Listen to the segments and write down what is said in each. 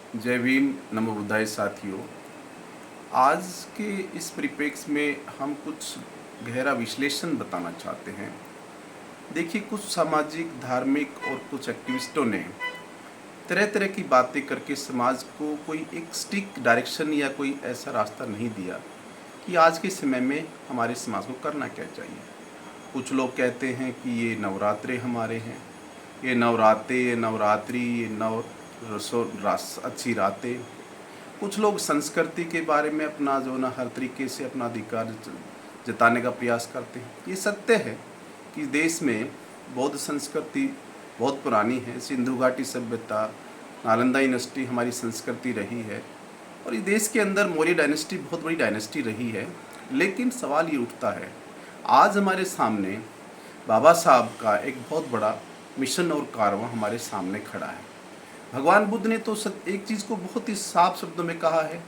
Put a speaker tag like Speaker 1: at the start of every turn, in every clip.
Speaker 1: जय भीम, नमो बुद्धाय साथियों। आज के इस परिप्रेक्ष्य में हम कुछ गहरा विश्लेषण बताना चाहते हैं। देखिए, कुछ सामाजिक, धार्मिक और कुछ एक्टिविस्टों ने तरह तरह की बातें करके समाज को कोई एक स्टिक डायरेक्शन या कोई ऐसा रास्ता नहीं दिया कि आज के समय में हमारे समाज को करना क्या चाहिए। कुछ लोग कहते हैं कि ये नवरात्रे हमारे हैं, ये नवरात्रे, ये नवरात्रि, ये अच्छी रातें। कुछ लोग संस्कृति के बारे में अपना जो ना हर तरीके से अपना अधिकार जताने का प्रयास करते हैं। ये सत्य है कि देश में बौद्ध संस्कृति बहुत पुरानी है। सिंधु घाटी सभ्यता, नालंदा यूनिवर्सिटी हमारी संस्कृति रही है और इस देश के अंदर मौर्य डायनेस्टी बहुत बड़ी डायनेस्टी रही है। लेकिन सवाल ये उठता है, आज हमारे सामने बाबा साहब का एक बहुत बड़ा मिशन और कारवां हमारे सामने खड़ा है। भगवान बुद्ध ने तो एक चीज़ को बहुत ही साफ शब्दों में कहा है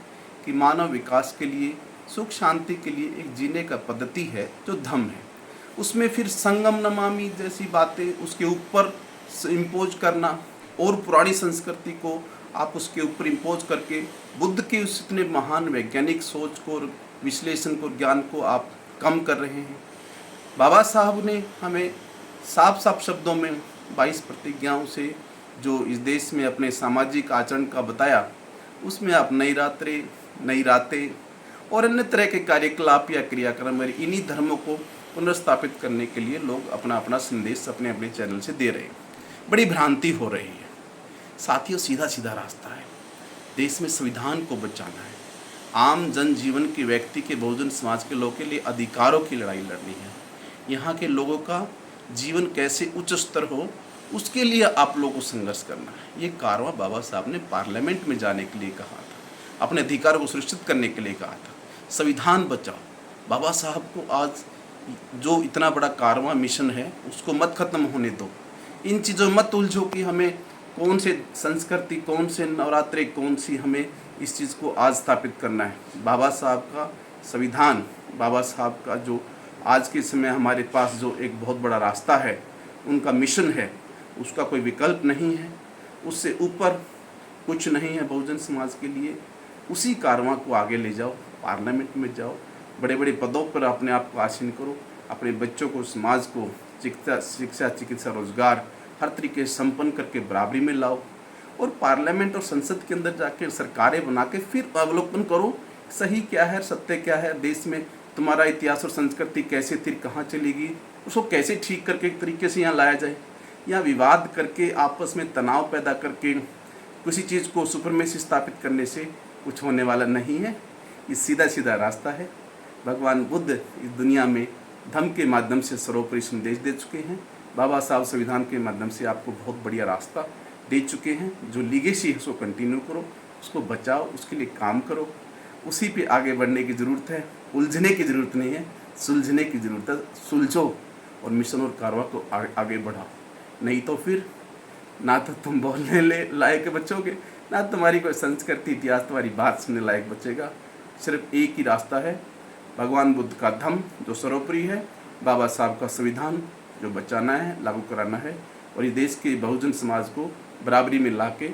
Speaker 1: कि मानव विकास के लिए, सुख शांति के लिए एक जीने का पद्धति है जो धम्म है। उसमें फिर संगम नमामि जैसी बातें उसके ऊपर इम्पोज करना और पुरानी संस्कृति को आप उसके ऊपर इम्पोज करके बुद्ध के उस इतने महान वैज्ञानिक सोच को, विश्लेषण को, ज्ञान को आप कम कर रहे हैं। बाबा साहब ने हमें साफ साफ शब्दों में 22 प्रतिज्ञाओं से जो इस देश में अपने सामाजिक आचरण का बताया, उसमें आप नई रातें और अन्य तरह के कार्यकलाप या क्रियाक्रम इन्हीं धर्मों को पुनर्स्थापित करने के लिए लोग अपना अपना संदेश अपने अपने चैनल से दे रहे हैं। बड़ी भ्रांति हो रही है साथियों। सीधा सीधा रास्ता है, देश में संविधान को बचाना है, आम जनजीवन के, व्यक्ति के, बहुजन समाज के लोगों के लिए अधिकारों की लड़ाई लड़नी है। यहाँ के लोगों का जीवन कैसे उच्च स्तर हो, उसके लिए आप लोगों को संघर्ष करना है। ये कारवां बाबा साहब ने पार्लियामेंट में जाने के लिए कहा था, अपने अधिकारों को सुरक्षित करने के लिए कहा था। संविधान बचाओ। बाबा साहब को आज जो इतना बड़ा कारवां मिशन है उसको मत खत्म होने दो। इन चीज़ों मत उलझो कि हमें कौन से संस्कृति, कौन से नवरात्रे, कौन सी हमें इस चीज़ को आज स्थापित करना है। बाबा साहब का संविधान, बाबा साहब का जो आज के समय हमारे पास जो एक बहुत बड़ा रास्ता है, उनका मिशन है, उसका कोई विकल्प नहीं है, उससे ऊपर कुछ नहीं है बहुजन समाज के लिए। उसी कारवां को आगे ले जाओ, पार्लियामेंट में जाओ, बड़े बड़े पदों पर अपने आप को आसीन करो, अपने बच्चों को, समाज को शिक्षा, चिकित्सा, रोजगार हर तरीके से संपन्न करके बराबरी में लाओ और पार्लियामेंट और संसद के अंदर जाके सरकारें बना के फिर अवलोकन करो सही क्या है, सत्य क्या है, देश में तुम्हारा इतिहास और संस्कृति कैसे थी, कहाँ चलेगी, उसको कैसे ठीक करके एक तरीके से यहाँ लाया जाए। या विवाद करके आपस में तनाव पैदा करके किसी चीज़ को सुपरमेसी स्थापित करने से कुछ होने वाला नहीं है। ये सीधा सीधा रास्ता है। भगवान बुद्ध इस दुनिया में धम्म के माध्यम से सर्वोपरि संदेश दे चुके हैं। बाबा साहब संविधान के माध्यम से आपको बहुत बढ़िया रास्ता दे चुके हैं। जो लीगेसी है उसको कंटिन्यू करो, उसको बचाओ, उसके लिए काम करो। उसी पे आगे बढ़ने की ज़रूरत है, उलझने की ज़रूरत नहीं है, सुलझने की ज़रूरत है। सुलझो और मिशन और कारवां को आगे बढ़ाओ, नहीं तो फिर ना तो तुम बोलने लायक बचोगे, ना तुम्हारी कोई संस्कृति, इतिहास तुम्हारी बात सुनने लायक बचेगा। सिर्फ एक ही रास्ता है, भगवान बुद्ध का धम्म जो सर्वोपरि है, बाबा साहब का संविधान जो बचाना है, लागू कराना है और ये देश के बहुजन समाज को बराबरी में ला के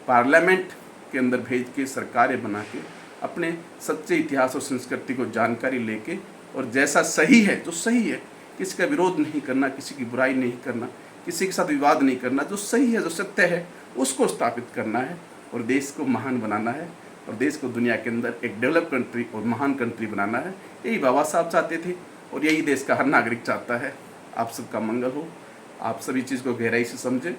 Speaker 1: पार्लियामेंट के अंदर भेज के सरकारें बना के अपने सच्चे इतिहास और संस्कृति को जानकारी लेके और जैसा सही है, जो सही है, किसी का विरोध नहीं करना, किसी की बुराई नहीं करना, किसी के साथ विवाद नहीं करना, जो सही है, जो सत्य है, उसको स्थापित करना है और देश को महान बनाना है और देश को दुनिया के अंदर एक डेवलप कंट्री और महान कंट्री बनाना है। यही बाबा साहब चाहते थे और यही देश का हर नागरिक चाहता है। आप सबका मंगल हो, आप सभी चीज़ को गहराई से समझें।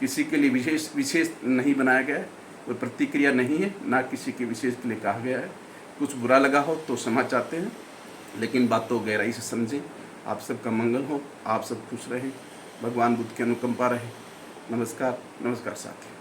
Speaker 1: किसी के लिए विशेष नहीं बनाया गया है, कोई प्रतिक्रिया नहीं है, ना किसी के विशेष के लिए कहा गया है। कुछ बुरा लगा हो तो क्षमा चाहते हैं, लेकिन बात तो गहराई से समझें। आप सबका मंगल हो, आप सब खुश रहें, भगवान बुद्ध की अनुकंपा रहे। नमस्कार, नमस्कार साथी।